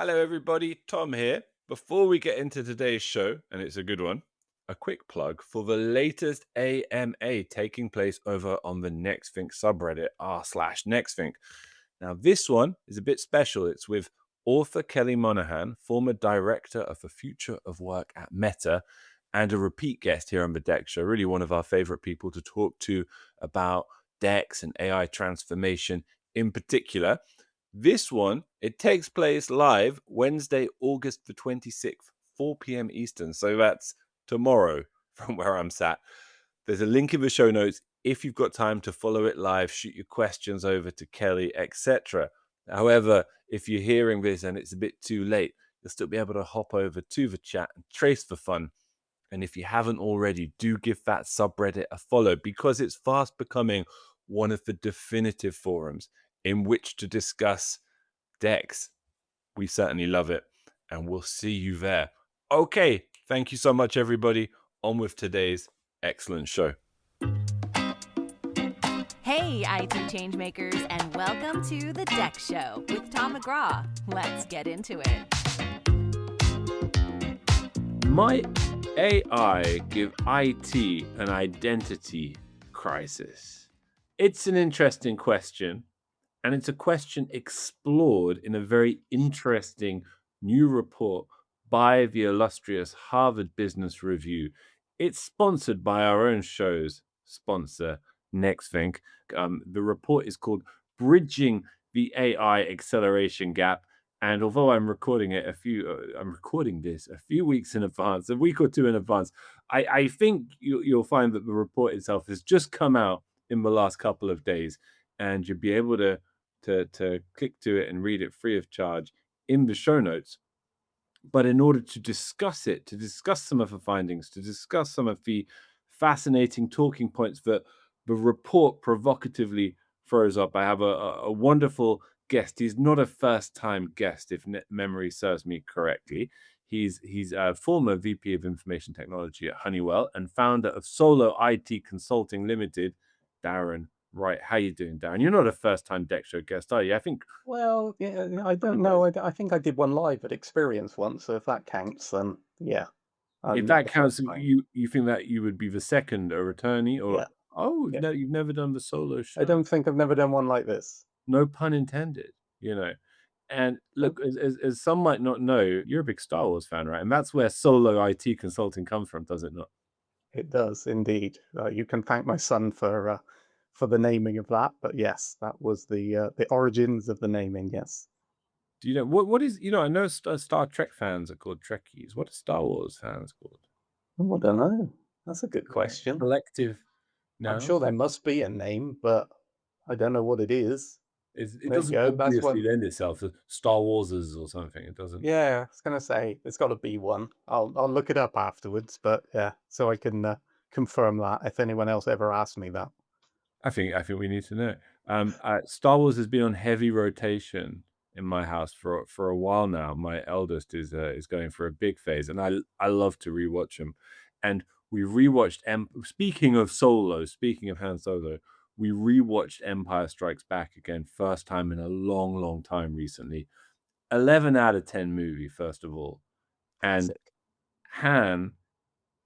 Hello, everybody. Tom here. Before we get into today's show, and it's a good one, a quick plug for the latest AMA taking place over on the NextThink subreddit r/NextThink. Now, this one is a bit special. It's with author Kelly Monahan, former director of the future of work at Meta, and a repeat guest here on the Deck Show. Really, one of our favorite people to talk to about DEX and AI transformation in particular. This one, it takes place live Wednesday, August the 26th, 4 p.m. Eastern. So that's tomorrow from where I'm sat. There's a link in the show notes if you've got time to follow it live, shoot your questions over to Kelly, etc. However, if you're hearing this and it's a bit too late, you'll still be able to hop over to the chat and trace the fun. And if you haven't already, do give that subreddit a follow because it's fast becoming one of the definitive forums in which to discuss decks. We certainly love it, and we'll see you there. Okay, thank you so much, everybody. On with today's excellent show. Hey, IT changemakers, and welcome to the Deck Show with Tom McGraw. Let's get into it. Might AI give IT an identity crisis? It's an interesting question, and it's a question explored in a very interesting new report by the illustrious Harvard Business Review. It's sponsored by our own show's sponsor, NextThink. The report is called Bridging the AI Acceleration Gap. And although I'm recording it I'm recording this a few weeks in advance, a week or two in advance. I think you'll find that the report itself has just come out in the last couple of days, and you'll be able to click to it and read it free of charge in the show notes. But in order to discuss it, to discuss some of the findings, to discuss some of the fascinating talking points that the report provocatively throws up, I have a wonderful guest. He's not a first-time guest, if memory serves me correctly. He's a former VP of Information Technology at Honeywell and founder of Solo IT Consulting Limited, Darren Wright. How you doing, Darren? You're not a first-time Deck Show guest, are you? I think. Well, yeah, I don't know. I think I did one live at Experience once, so if that counts, then yeah. If I'm not that the counts, first time. you think that you would be the second a returnee, or Yeah, yeah. no, you've never done the solo show. I don't think I've never done one like this. No pun intended, And look, as some might not know, you're a big Star Wars fan, right? And that's where Solo IT Consulting comes from, does it not? It does indeed. You can thank my son for the naming of that, but yes, that was the origins of the naming. Yes. Do you know what is? I know Star Trek fans are called Trekkies. What are Star Wars fans called? Oh, I don't know. That's a good question. Collective. I'm No, sure there must be a name, but I don't know what it is. it There you doesn't go. That's obviously one. lend itself to Star Warsers or something. It doesn't. Yeah, I was gonna say there's got to be one. I'll look it up afterwards, but yeah, so I can confirm that if anyone else ever asks me that. I think we need to know. Star Wars has been on heavy rotation in my house for a while now. My eldest is going for a big phase, and I love to rewatch them. And we rewatched. Speaking of Solo, speaking of Han Solo, we rewatched Empire Strikes Back again, first time in a long, long time recently. 11 out of 10 movie, first of all, and Classic. Han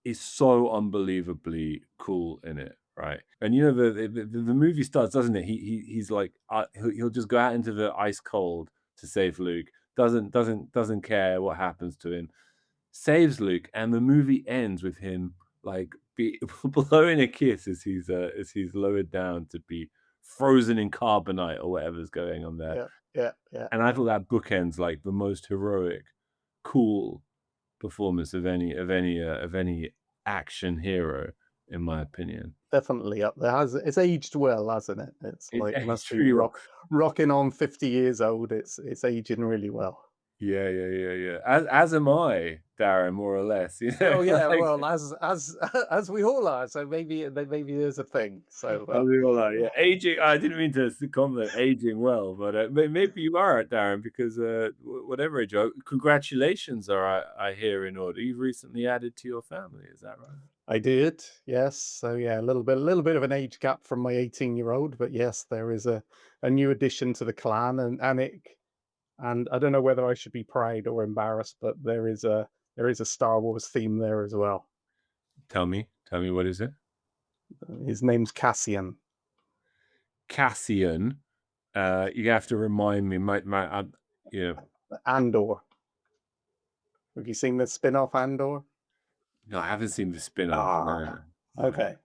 is so unbelievably cool in it, right? And the movie starts, doesn't it? He's like he'll just go out into the ice cold to save Luke. Doesn't care what happens to him. Saves Luke, and the movie ends with him like blowing a kiss as he's lowered down to be frozen in carbonite or whatever's going on there. Yeah. And I thought that bookends like the most heroic, cool performance of any action hero, in my opinion. Definitely up there. It's aged well, hasn't it? It's like It's must be really well. rocking on 50 years old. It's aging really well. Yeah. As am I, Darren, more or less. Oh yeah, Like, well as we all are. So maybe there's a thing. So as we all are, yeah. Aging. I didn't mean to compliment aging well, but maybe you are, Darren, because whatever age you are, congratulations are I hear in order. You've recently added to your family, is that right? I did, yes. So yeah, a little bit of an age gap from my 18-year-old, but yes, there is a new addition to the clan, and it And I don't know whether I should be proud or embarrassed, but there is a Star Wars theme there as well. Tell me, what is it? His name's Cassian. Cassian. You have to remind me. Yeah. Andor. Have you seen the spin-off Andor? No, I haven't seen the spin-off. Ah, No. okay.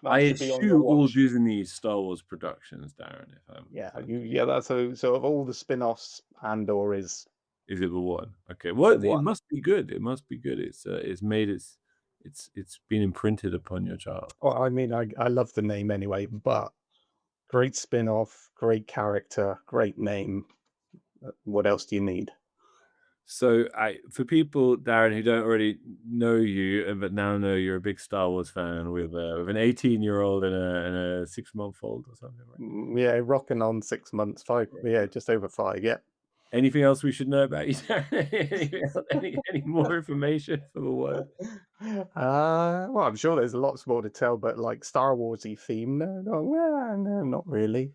I That should be on your eschew all watch. Disney Star Wars productions, Darren. Yeah, that's so of all the spin-offs, Andor is Is it the one? Okay. the Well, it one. must be good. It must be good. It's made it's been imprinted upon your child. Well, I mean, I love the name anyway, but great spin-off, great character, great name. What else do you need? So, for people, Darren, who don't already know you, but now know you're a big Star Wars fan with an 18-year-old and a 6-month-old or something, right? Yeah, rocking on 6 months, five. Yeah, just over 5. Yeah. Anything else we should know about you, Darren? Any more information for the world? Well, I'm sure there's lots more to tell, but like Star Warsy theme, no, not really.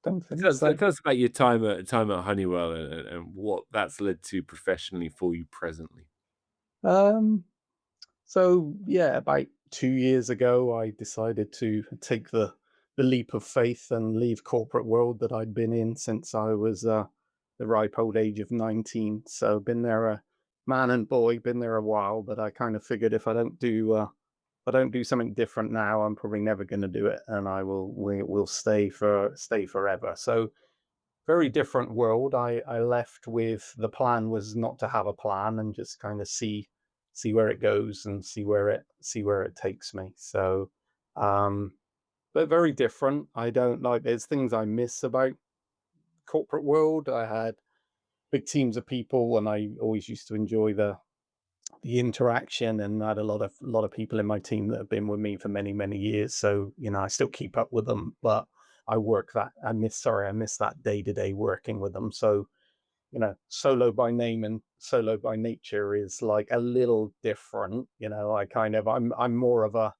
Don't think so. Tell us about your time at Honeywell and what that's led to professionally for you presently. Um, so yeah, about 2 years ago, I decided to take the leap of faith and leave corporate world that I'd been in since I was the ripe old age of 19. So been there a man and boy, been there a while, but I kind of figured if I don't do something different now, I'm probably never going to do it, and will stay forever. So very different world. I left with the plan was not to have a plan and just kind of see where it goes and see where it takes me. So, um, but very different. I don't like. There's things I miss about corporate world. I had big teams of people, and I always used to enjoy the interaction, and I had a lot of people in my team that have been with me for many years. So I still keep up with them, but I miss that day-to-day working with them. So solo by name and solo by nature is like a little different. I'm more of a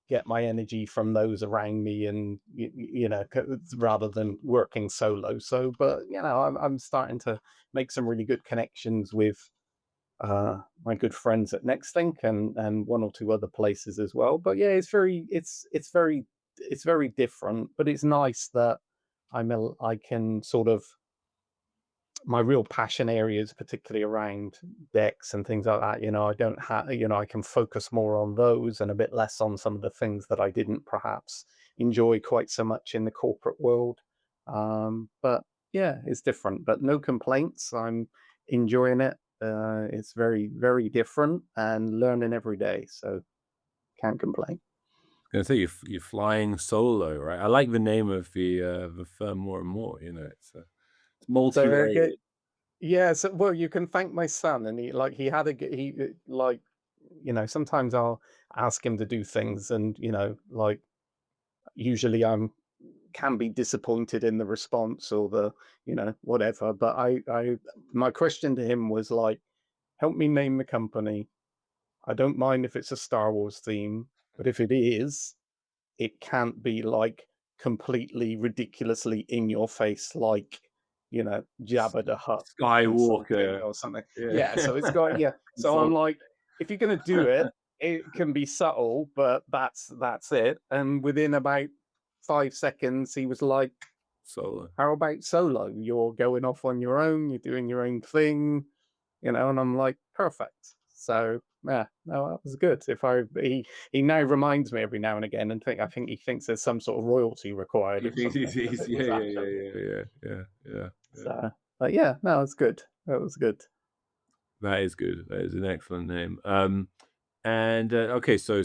get my energy from those around me, and rather than working solo. So but I'm starting to make some really good connections with my good friends at Nextlink, and one or two other places as well. But yeah, it's very different. But it's nice that I can sort of my real passion areas, particularly around decks and things like that. I don't have I can focus more on those and a bit less on some of the things that I didn't perhaps enjoy quite so much in the corporate world. But yeah, it's different, but no complaints. I'm enjoying it. It's very different and learning every day, so can't complain. I was gonna say you're flying solo, right? I like the name of the firm more and more. It's So multi-layered. yeah, so well, you can thank my son, and he had like sometimes I'll ask him to do things, and like usually I'm can be disappointed in the response or the whatever. But I my question to him was like, help me name the company. I don't mind if it's a Star Wars theme, but if it is, it can't be like completely ridiculously in your face, like Jabba the Hutt Skywalker. or something. Yeah. Yeah, so it's got yeah. So I'm Consult like, if you're gonna do it, it can be subtle, but that's it. And within about 5 seconds, he was like, solo. "How about solo? You're going off on your own. You're doing your own thing." And I'm like, perfect. So yeah, no, that was good. If I he now reminds me every now and again, and I think he thinks there's some sort of royalty required He or thinks something he's because it yeah, was yeah, after. yeah, yeah, yeah, yeah, yeah. So, but yeah, no, it's good. That was good. That is good. That is an excellent name. And okay, so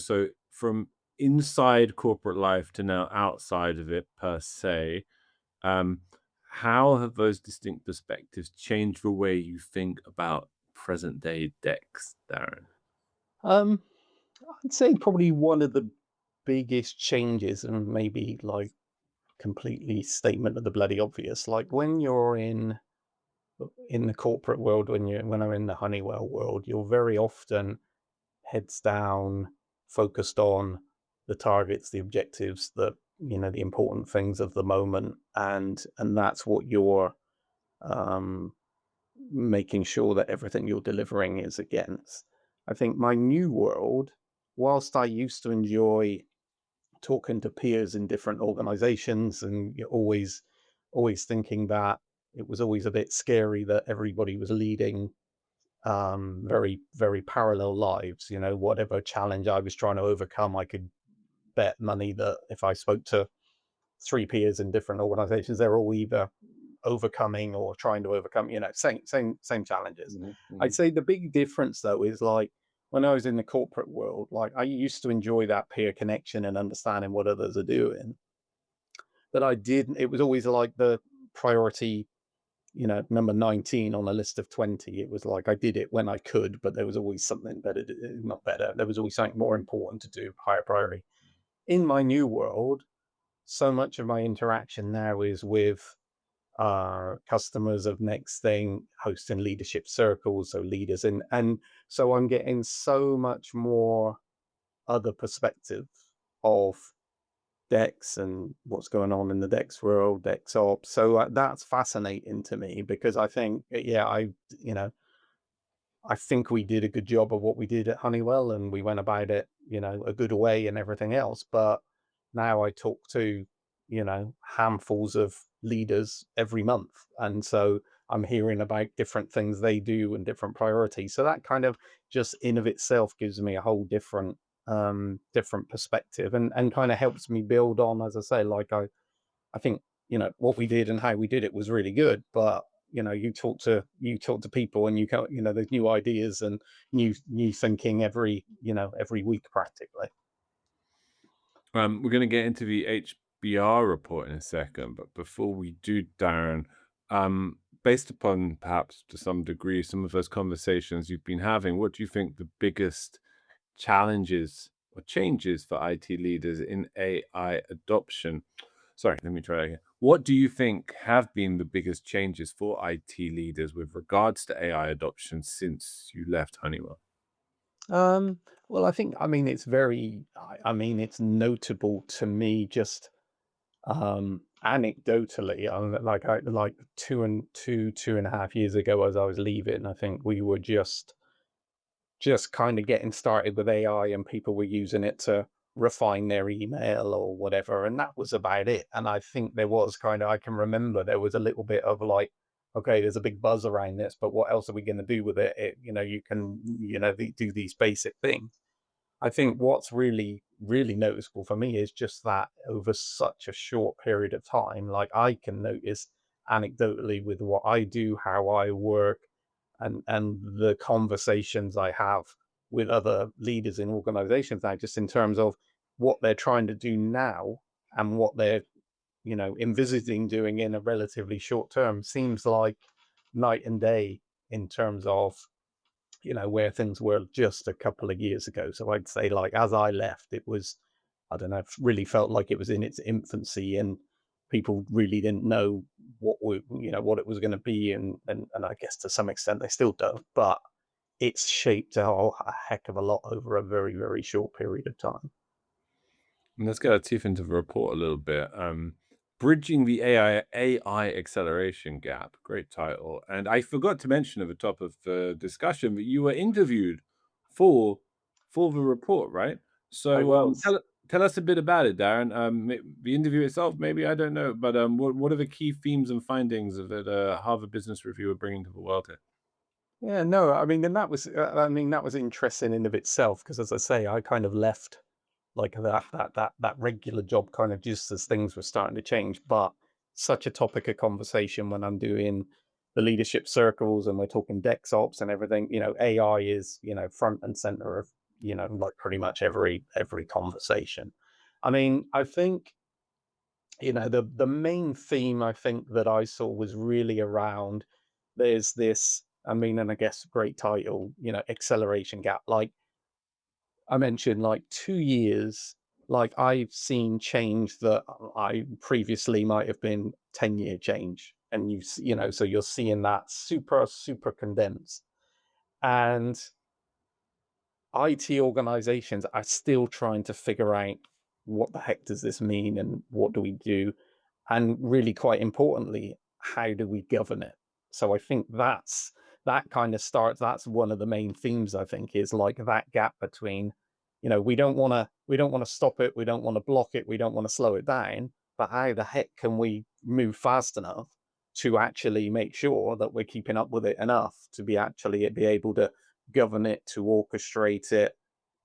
from inside corporate life to now outside of it per se, um, how have those distinct perspectives changed the way you think about present day decks, Darren? Um, I'd say probably one of the biggest changes, and maybe like completely statement of the bloody obvious. Like when you're in the corporate world, when I'm in the Honeywell world, you're very often heads down, focused on the targets, the objectives, the important things of the moment, and that's what um making sure that everything you're delivering is against. I think my new world, whilst I used to enjoy talking to peers in different organizations, and you're always thinking that it was always a bit scary that everybody was leading very parallel lives. Whatever challenge I was trying to overcome, I could bet money that if I spoke to three peers in different organizations, they're all either overcoming or trying to overcome, same challenges. Mhm, I'd mhm. say the big difference though is, like, when I was in the corporate world, like, I used to enjoy that peer connection and understanding what others are doing. But I didn't, it was always like the priority, number 19 on a list of 20. It was like I did it when I could, but there was always something better, not better. There was always something more important to do, higher priority. In my new world, so much of my interaction now is with customers of next thing, hosting leadership circles, so leaders, and so I'm getting so much more other perspective of Dex and what's going on in the Dex world, Dex ops. So that's fascinating to me, because I think, yeah, you know, I think we did a good job of what we did at Honeywell, and we went about it, a good way and everything else. But now I talk to, handfuls of leaders every month. And so I'm hearing about different things they do and different priorities. So that kind of just in of itself gives me a whole different perspective, and kind of helps me build on, as I say, like I think, what we did and how we did it was really good. But you talk to people, and there's new ideas and new thinking every week practically. We're going to get into the HBR report in a second, but before we do, Darren, based upon perhaps to some degree some of those conversations you've been having, what do you think the biggest challenges or changes for IT leaders in AI adoption? Sorry, let me try that again. What do you think have been the biggest changes for IT leaders with regards to AI adoption since you left Honeywell? Um, well, I mean, it's it's notable to me, just anecdotally. Like 2.5 years ago, as I was leaving, I think we were just kind of getting started with AI, and people were using it to refine their email or whatever, and that was about it. And I think there was kind of, I can remember there was a little bit of like, okay, there's a big buzz around this, but what else are we going to do with it? You can, do these basic things. I think what's really noticeable for me is just that over such a short period of time, like, I can notice anecdotally with what I do, how I work, and the conversations I have with other leaders in organizations now, just in terms of what they're trying to do now and what they're, envisaging doing in a relatively short term, seems like night and day in terms of, where things were just a couple of years ago. So I'd say, like, as I left, it was, I don't know, it really felt like it was in its infancy, and people really didn't know what it was going to be, and I guess to some extent they still don't, but it's shaped a heck of a lot over a very, very short period of time. And let's get our teeth into the report a little bit. Bridging the AI acceleration gap. Great title. And I forgot to mention at the top of the discussion that you were interviewed for the report, right? I So was. tell us a bit about it, Darren. The interview itself, maybe I don't know, but what are the key themes and findings of that Harvard Business Review are bringing to the world here? Yeah, no, I mean, that was interesting in of itself, because, as I say, I kind of left like that regular job kind of just as things were starting to change. But such a topic of conversation when I'm doing the leadership circles and we're talking Dex ops and everything, AI is, front and center of, like pretty much every conversation. I mean, I think, the main theme I think that I saw was really around, there's this, I mean, and I guess great title, acceleration gap. Like I mentioned, like 2 years, like I've seen change that I previously might have been 10-year change. And so you're seeing that super condensed. And IT organizations are still trying to figure out, what the heck does this mean, and what do we do? And really, quite importantly, how do we govern it? So I think that kind of starts. That's one of the main themes, I think, is like that gap between, we don't want to stop it, we don't want to block it, we don't want to slow it down, but how the heck can we move fast enough to actually make sure that we're keeping up with it enough to be able to govern it, to orchestrate it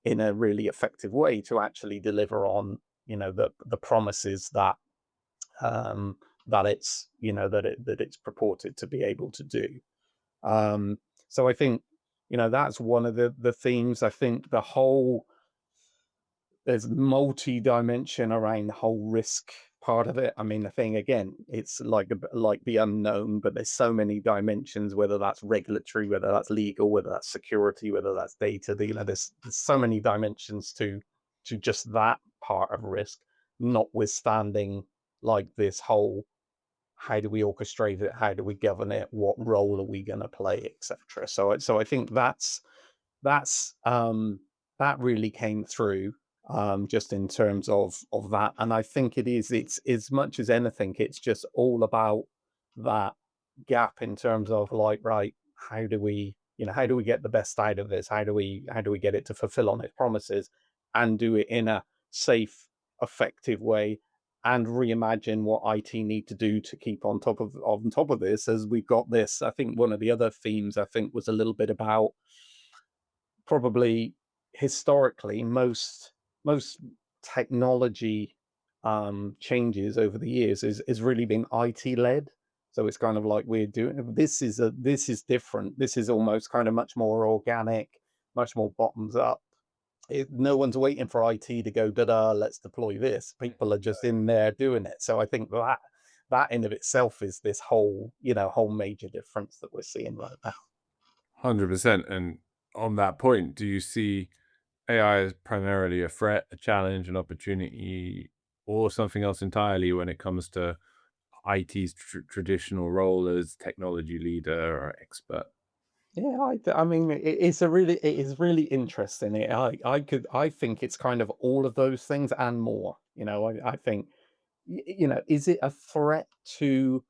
in a really effective way, to actually deliver on, the promises that, um, that it's purported to be able to do. Um, so I think, that's one of the themes. I think there's multi-dimension around the whole risk part of it. I mean, the thing again, it's like the unknown, but there's so many dimensions, whether that's regulatory, whether that's legal, whether that's security, whether that's data. There's so many dimensions to just that part of risk, notwithstanding like this whole, how do we orchestrate it, how do we govern it, what role are we going to play, etc. So I think that's that really came through, just in terms of that. And I think it's as much as anything, it's just all about that gap in terms of like, right, how do we get the best out of this, how do we get it to fulfill on its promises and do it in a safe, effective way, and reimagine what IT need to do to keep on top of this. As we've got this, I think one of the other themes, I think, was a little bit about, probably historically, most technology changes over the years is really been IT led. So it's kind of like, we're doing this is different. This is almost kind of much more organic, much more bottoms up. No one's waiting for IT to go, da-da, let's deploy this. People are just in there doing it. So I think that in of itself is this whole major difference that we're seeing right now. 100%. And on that point, do you see AI as primarily a threat, a challenge, an opportunity, or something else entirely when it comes to IT's traditional role as technology leader or expert? Yeah, I mean, it is really interesting. I think it's kind of all of those things and more. I think, is it a threat to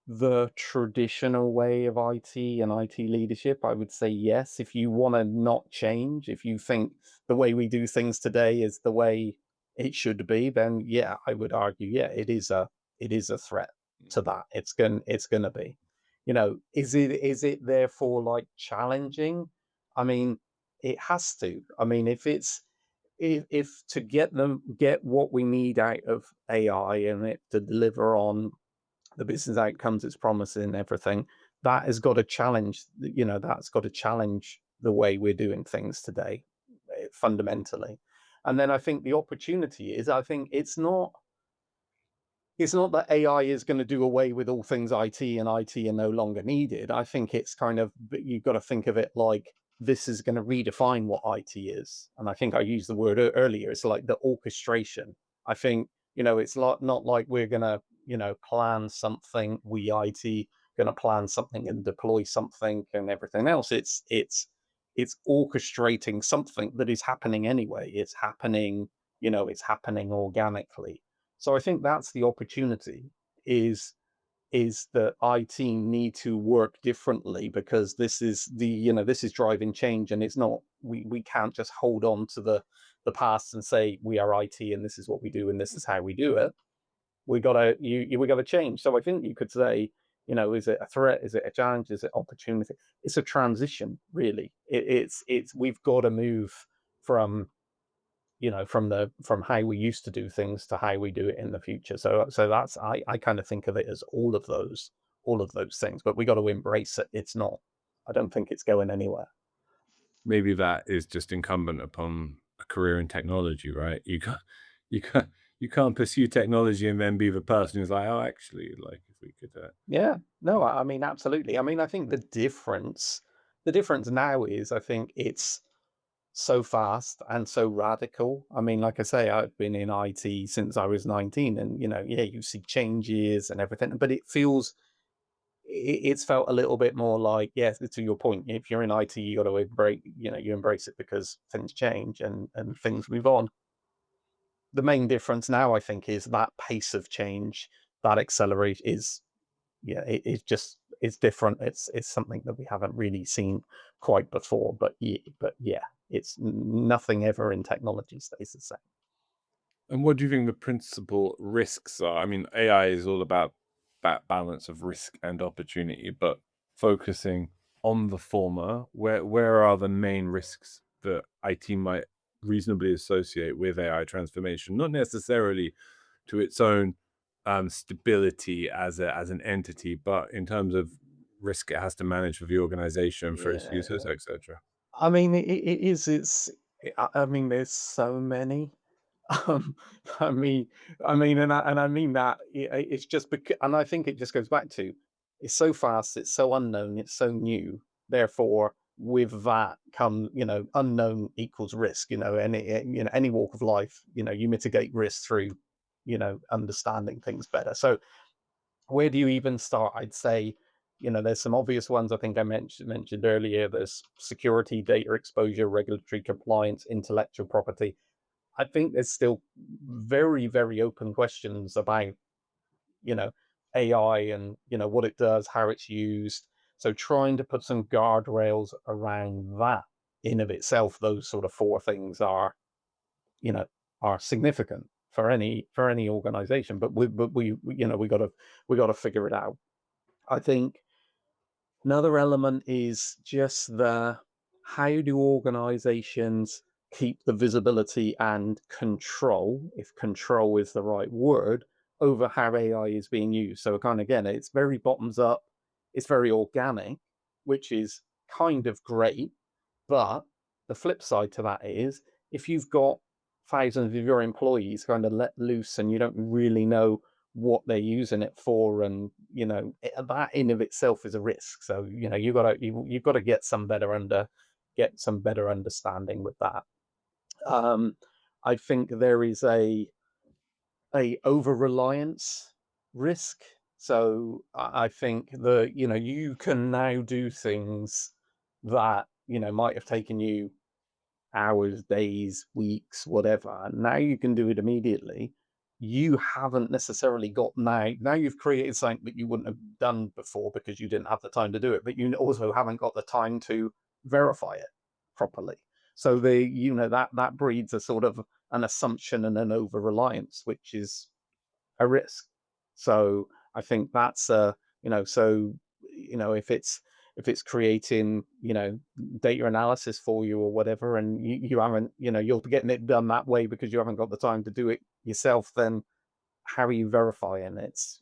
the traditional way of IT and IT leadership? I would say yes. If you want to not change, if you think the way we do things today is the way it should be, then yeah, I would argue, yeah, it is a threat to that. It's gonna be. Is it therefore like challenging? I mean, it has to. I mean, if to get what we need out of AI and it to deliver on the business outcomes it's promising and everything, that's got to challenge the way we're doing things today, fundamentally. And then I think the opportunity is, I think it's not that AI is going to do away with all things IT and IT are no longer needed. I think it's kind of, you've got to think of it like, this is going to redefine what IT is. And I think I used the word earlier. It's like the orchestration. I think, it's not like we're going to, plan something, we IT going to plan something and deploy something and everything else. It's orchestrating something that is happening anyway. It's happening organically. So I think that's the opportunity, is that IT need to work differently, because this is driving change, and it's not, we can't just hold on to the past and say we are IT and this is what we do and this is how we do it. We gotta change. So I think you could say, is it a threat? Is it a challenge? Is it opportunity? It's a transition, really. It's we've got to move from from how we used to do things to how we do it in the future. So that's, I kind of think of it as all of those things, but we got to embrace it. It's not, I don't think it's going anywhere. Maybe that is just incumbent upon a career in technology, right? You can't, you can't pursue technology and then be the person who's like, oh, actually, like if we could, Yeah, no, I mean, absolutely. I mean, I think the difference now is, I think it's so fast and so radical. I mean, like I say, I've been in IT since I was 19, and yeah, you see changes and everything, but it's felt a little bit more like, yes, to your point, if you're in IT, you got to embrace it, because things change and things move on. The main difference now, I think, is that pace of change, that accelerate is, yeah, it's just it's different. It's something that we haven't really seen quite before. But yeah, it's nothing ever in technology stays the same. And what do you think the principal risks are? I mean, AI is all about that balance of risk and opportunity, but focusing on the former, where are the main risks that IT might reasonably associate with AI transformation? Not necessarily to its own stability as an entity, but in terms of risk it has to manage for the organization, for its Yeah. users, etc. I mean, it is. I mean, there's so many. Um, I mean, and I mean that it's just because, and I think it just goes back to it's so fast, it's so unknown, it's so new. Therefore, with that come, unknown equals risk. Any walk of life, you mitigate risk through, understanding things better. So where do you even start? I'd say, there's some obvious ones. I think I mentioned earlier. There's security, data exposure, regulatory compliance, intellectual property. I think there's still very, very open questions about, you know, AI and, what it does, how it's used. So trying to put some guardrails around that in of itself, those sort of four things you know, are significant for any organization. But we got to figure it out. I think another element is just the how do organizations keep the visibility and control, if control is the right word, over how AI is being used. So kind of again, it's very bottoms up, it's very organic, which is kind of great. But the flip side to that is if you've got thousands of your employees kind of let loose and you don't really know what they're using it for, and that in of itself is a risk. So you've got to get some better understanding with that. um I think there is a over reliance risk. So I think that you can now do things that might have taken you hours, days, weeks, whatever. And now you can do it immediately. You haven't necessarily got now you've created something that you wouldn't have done before because you didn't have the time to do it, but you also haven't got the time to verify it properly. So that breeds a sort of an assumption and an over reliance, which is a risk. So I think that's so if it's creating data analysis for you or whatever, and you haven't you're getting it done that way because you haven't got the time to do it yourself, then how are you verifying it's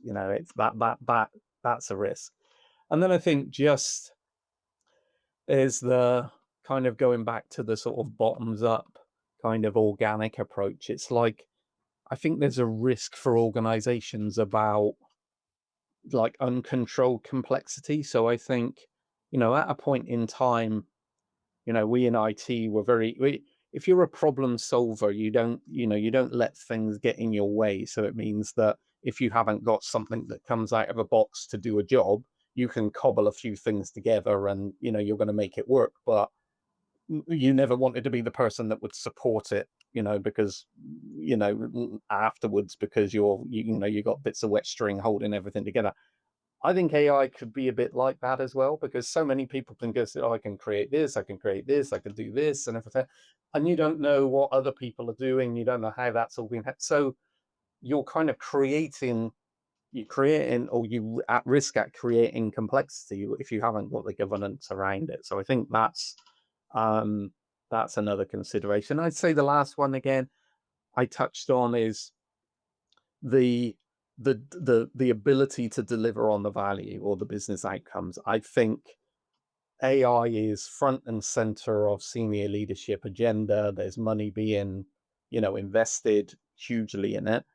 that's a risk. And then I think just is the kind of going back to the sort of bottoms up kind of organic approach. It's like I think there's a risk for organizations about like uncontrolled complexity. So I think, at a point in time, we in IT were if you're a problem solver, you don't let things get in your way. So it means that if you haven't got something that comes out of a box to do a job, you can cobble a few things together and, you're going to make it work. But you never wanted to be the person that would support it, because afterwards, because you got bits of wet string holding everything together. I think AI could be a bit like that as well, because so many people can go, oh, I can create this, I can create this, I can do this and everything, and you don't know what other people are doing, you don't know how that's all being so you're kind of creating or you at risk at creating complexity if you haven't got the governance around it. So I think that's another consideration. I'd say the last one again I touched on is the the ability to deliver on the value or the business outcomes. I think AI is front and center of senior leadership agenda. There's money being, invested hugely in it.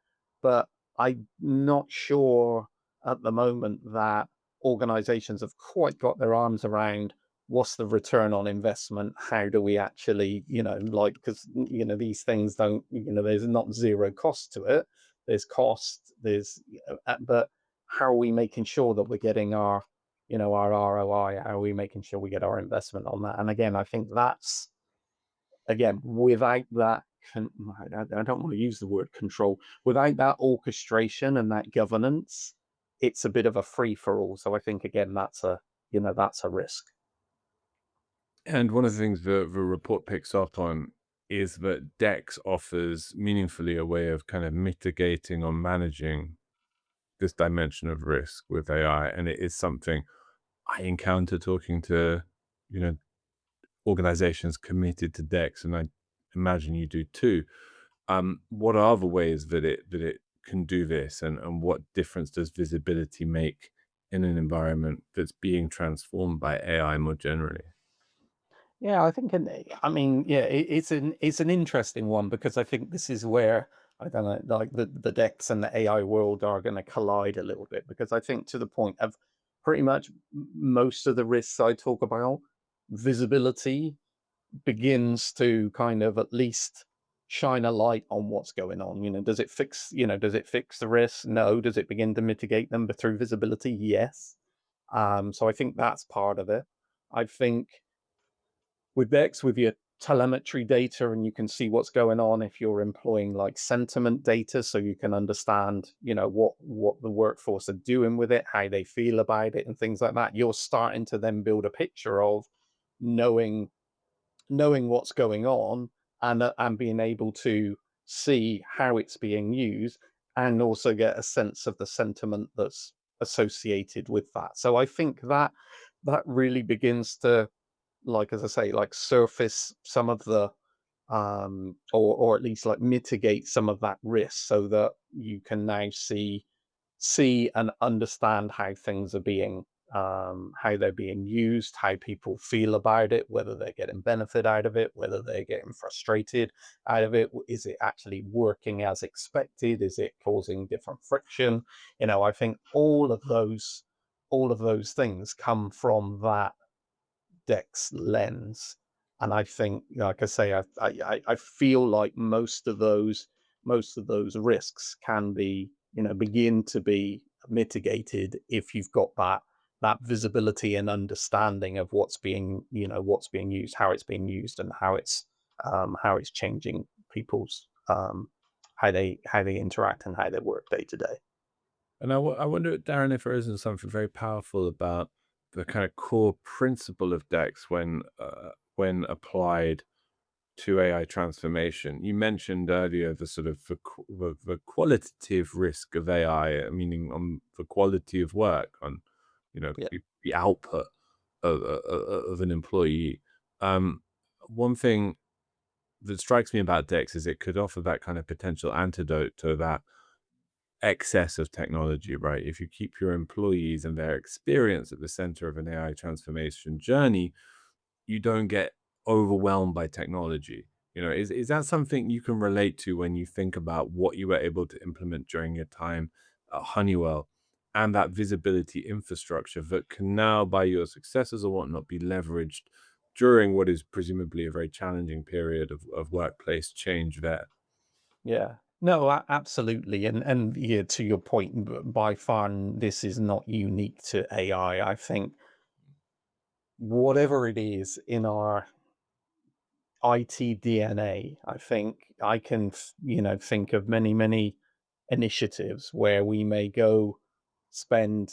But I'm not sure at the moment that organizations have quite got their arms around what's the return on investment. How do we actually, because, these things don't, there's not zero cost to it. There's cost, but how are we making sure that we're getting our ROI? How are we making sure we get our investment on that? And again, I think that's, again, without that, I don't want to use the word control, without that orchestration and that governance, it's a bit of a free for all. So I think again that's a risk. And one of the things the report picks up on is that DEX offers meaningfully a way of kind of mitigating or managing this dimension of risk with AI. And it is something I encounter talking to, you know, organizations committed to DEX, and I imagine you do too. What are other ways that it can do this, and what difference does visibility make in an environment that's being transformed by AI more generally? Yeah, I think, I mean, yeah, it's an interesting one because I think this is where I don't know, like the DEX and the AI world are going to collide a little bit because I think to the point of pretty much most of the risks I talk about, visibility begins to kind of at least shine a light on what's going on. Does it fix the risks? No. Does it begin to mitigate them but through visibility? Yes. So I think that's part of it. I think with Vex, with your telemetry data, and you can see what's going on if you're employing like sentiment data, so you can understand, what the workforce are doing with it, how they feel about it, and things like that. You're starting to then build a picture of knowing what's going on, and being able to see how it's being used, and also get a sense of the sentiment that's associated with that. So I think that really begins to, like, as I say, like, surface some of the or at least like mitigate some of that risk so that you can now see and understand how they're being used, how people feel about it, whether they're getting benefit out of it, whether they're getting frustrated out of it. Is it actually working as expected? Is it causing different friction? I think all of those things come from that Dex lens. And I think, like I say, I feel like most of those risks can be, begin to be mitigated if you've got that visibility and understanding of what's being used, how it's being used, and how it's changing people's how they interact and how they work day to day. And I wonder, Darren, if there isn't something very powerful about the kind of core principle of DEX when applied to AI transformation. You mentioned earlier the sort of the qualitative risk of AI, meaning on the quality of work, on Yeah. the output of an employee. Um, One thing that strikes me about DEX is it could offer that kind of potential antidote to that excess of technology, right? If you keep your employees and their experience at the center of an AI transformation journey, you don't get overwhelmed by technology. Is that something you can relate to when you think about what you were able to implement during your time at Honeywell, and that visibility infrastructure that can now, by your successors or whatnot, be leveraged during what is presumably a very challenging period of workplace change there? Yeah. No, absolutely. And yeah, to your point, by far, this is not unique to AI. I think whatever it is in our IT DNA, I think I can, think of many, many initiatives where we may go spend,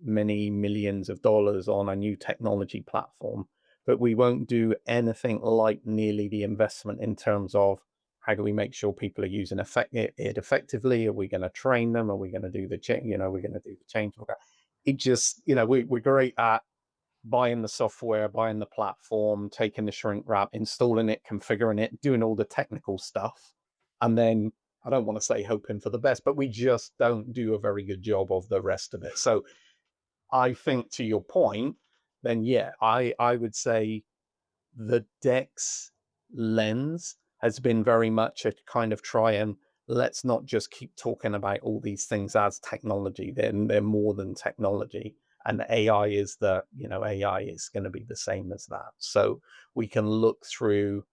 many millions of dollars on a new technology platform, but we won't do anything like nearly the investment in terms of how do we make sure people are using it effectively? Are we going to train them? Are we going to do the change? We're going to do the change. It just, we're great at buying the software, buying the platform, taking the shrink wrap, installing it, configuring it, doing all the technical stuff. And then I don't want to say hoping for the best, but we just don't do a very good job of the rest of it. So I think to your point, then yeah, I would say the Dex lens has been very much a kind of try and let's not just keep talking about all these things as technology. They're more than technology. And AI is going to be the same as that. So we can look through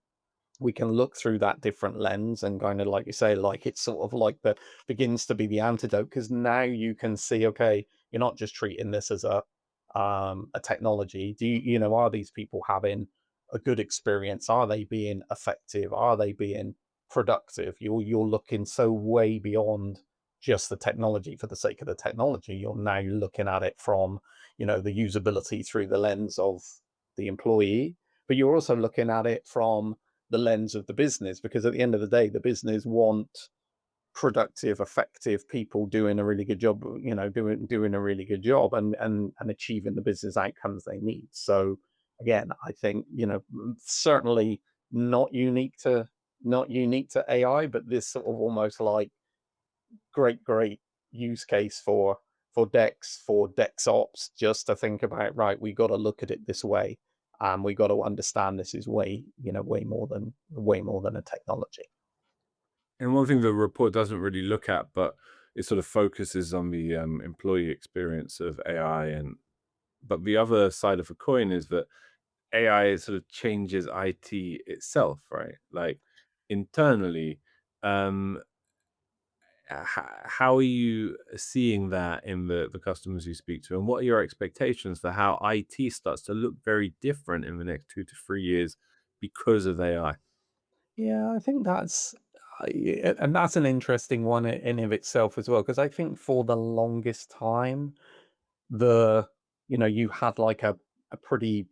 we can look through that different lens and kind of, like you say, like it's sort of like the begins to be the antidote because now you can see, okay, you're not just treating this as a technology. Are these people having a good experience? Are they being effective? Are they being productive? You're looking so way beyond just the technology for the sake of the technology. You're now looking at it from, the usability through the lens of the employee, but you're also looking at it from the lens of the business, because at the end of the day, the business want productive, effective people doing a really good job, doing a really good job, and achieving the business outcomes they need. So again, I think, certainly not unique to AI, but this sort of almost like great use case for Dex Ops, just to think about, right, we got to look at it this way, and we got to understand this is way more than a technology. And one thing the report doesn't really look at, but it sort of focuses on the employee experience of AI. And but the other side of the coin is that AI sort of changes IT itself, right? Like internally, um, how are you seeing that in the customers you speak to, and what are your expectations for how IT starts to look very different in the next 2 to 3 years because of AI? Yeah, I think and that's an interesting one in of itself as well, because I think for the longest time, the you had like a pretty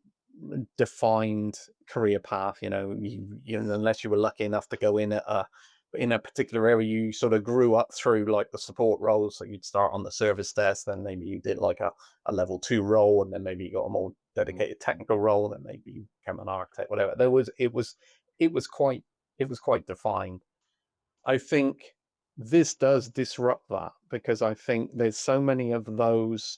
defined career path. Unless you were lucky enough to go in a particular area, you sort of grew up through like the support roles. So you'd start on the service desk, then maybe you did like a level 2 role, and then maybe you got a more dedicated technical role, then maybe you became an architect, whatever. It was quite defined. I think this does disrupt that, because I think there's so many of those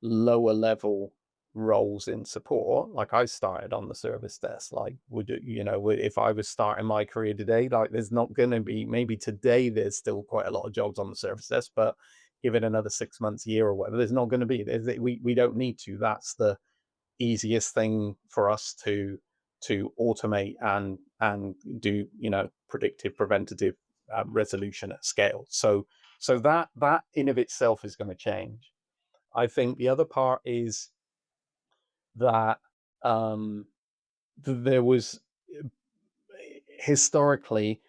lower level roles in support. Like, I started on the service desk. Like, if I was starting my career today, like, there's not going to be, maybe today there's still quite a lot of jobs on the service desk, but give it another 6 months, year or whatever, there's not going to be. We don't need to. That's the easiest thing for us to automate and do, predictive, preventative resolution at scale. So that in of itself is going to change. I think the other part is that um, there was historically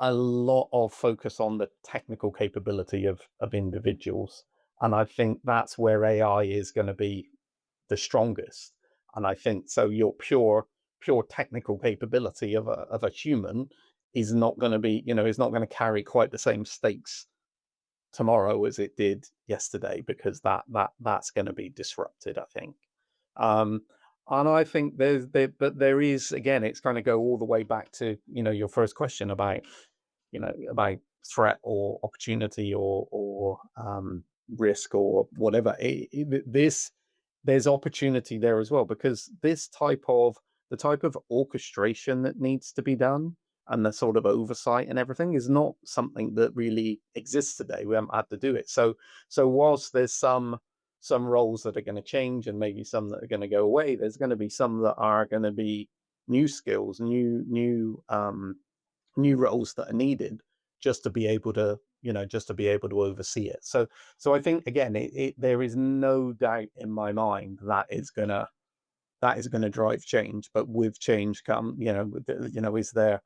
a lot of focus on the technical capability of individuals, and I think that's where AI is going to be the strongest. And I think so. Your pure technical capability of a human is not going to be, is not going to carry quite the same stakes tomorrow as it did yesterday, because that's going to be disrupted, I think. Um, and I think but there is, again, it's going to go all the way back to, your first question about, about threat or opportunity or risk or whatever. There's opportunity there as well, because the type of orchestration that needs to be done, and the sort of oversight and everything, is not something that really exists today. We haven't had to do it. So whilst there's some roles that are going to change, and maybe some that are going to go away, there's going to be some that are going to be new skills, new roles that are needed, just to be able to oversee it. So I think, again, there is no doubt in my mind that is gonna drive change. But with change come, is there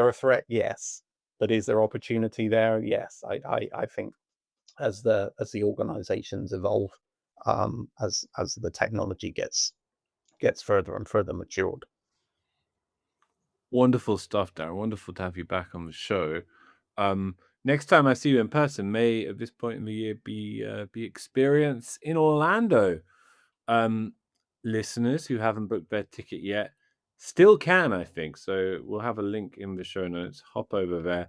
a threat? Yes. But is there opportunity there? Yes. I think as the organizations evolve, as the technology gets further and further matured. Wonderful stuff, Darren. Wonderful to have you back on the show. Next time I see you in person may, at this point in the year, be Experience in Orlando. Um, Listeners who haven't booked their ticket yet still can, I think. So we'll have a link in the show notes. Hop over there.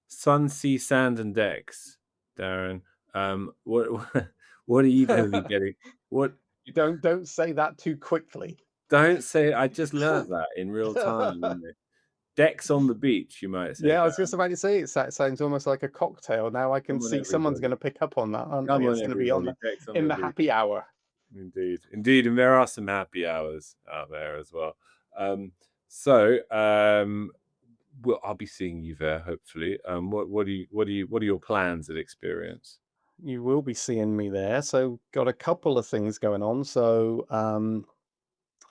Sun, Sea, Sand, and Decks, Darren. What what are you going to be getting? What? You don't say that too quickly. Don't say. I just learned that in real time. Decks on the beach, you might say, Yeah, I was Darren. just about to say, sounds almost like a cocktail. Now I can Come on, see someone's everybody. going to pick up on that, aren't they? Come on, It's going to be everybody. Decks on in the the beach. happy hour. Indeed. Indeed. And there are some happy hours out there as well. So well, I'll be seeing you there, hopefully. What are your plans at Experience? You will be seeing me there. So got a couple of things going on. So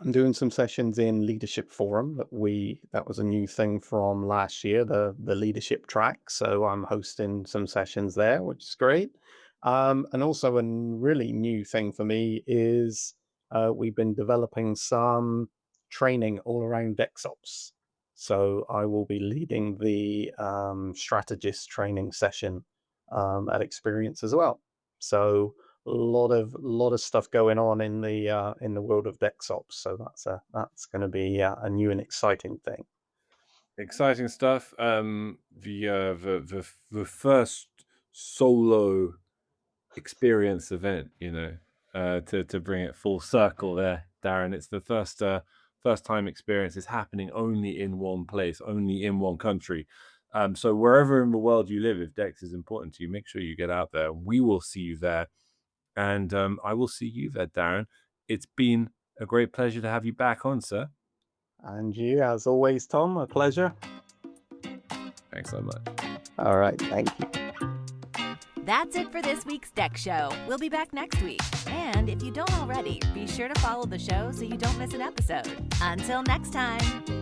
I'm doing some sessions in Leadership Forum that was a new thing from last year, the leadership track. So I'm hosting some sessions there, which is great. And also a really new thing for me is we've been developing some training all around DexOps. So I will be leading the strategist training session at Experience as well. So lot of stuff going on in the world of DexOps. So that's going to be a new and exciting thing. Exciting stuff. The first solo experience event, to bring it full circle there, Darren. It's the first time experience is happening only in one place, only in one country. So wherever in the world you live, if Dex is important to you, make sure you get out there. We will see you there, and I will see you there, Darren. It's been a great pleasure to have you back on, sir. And you, as always, Tom, a pleasure. Thanks so much. All right, thank you. That's it for this week's Deck Show. We'll be back next week. And if you don't already, be sure to follow the show so you don't miss an episode. Until next time.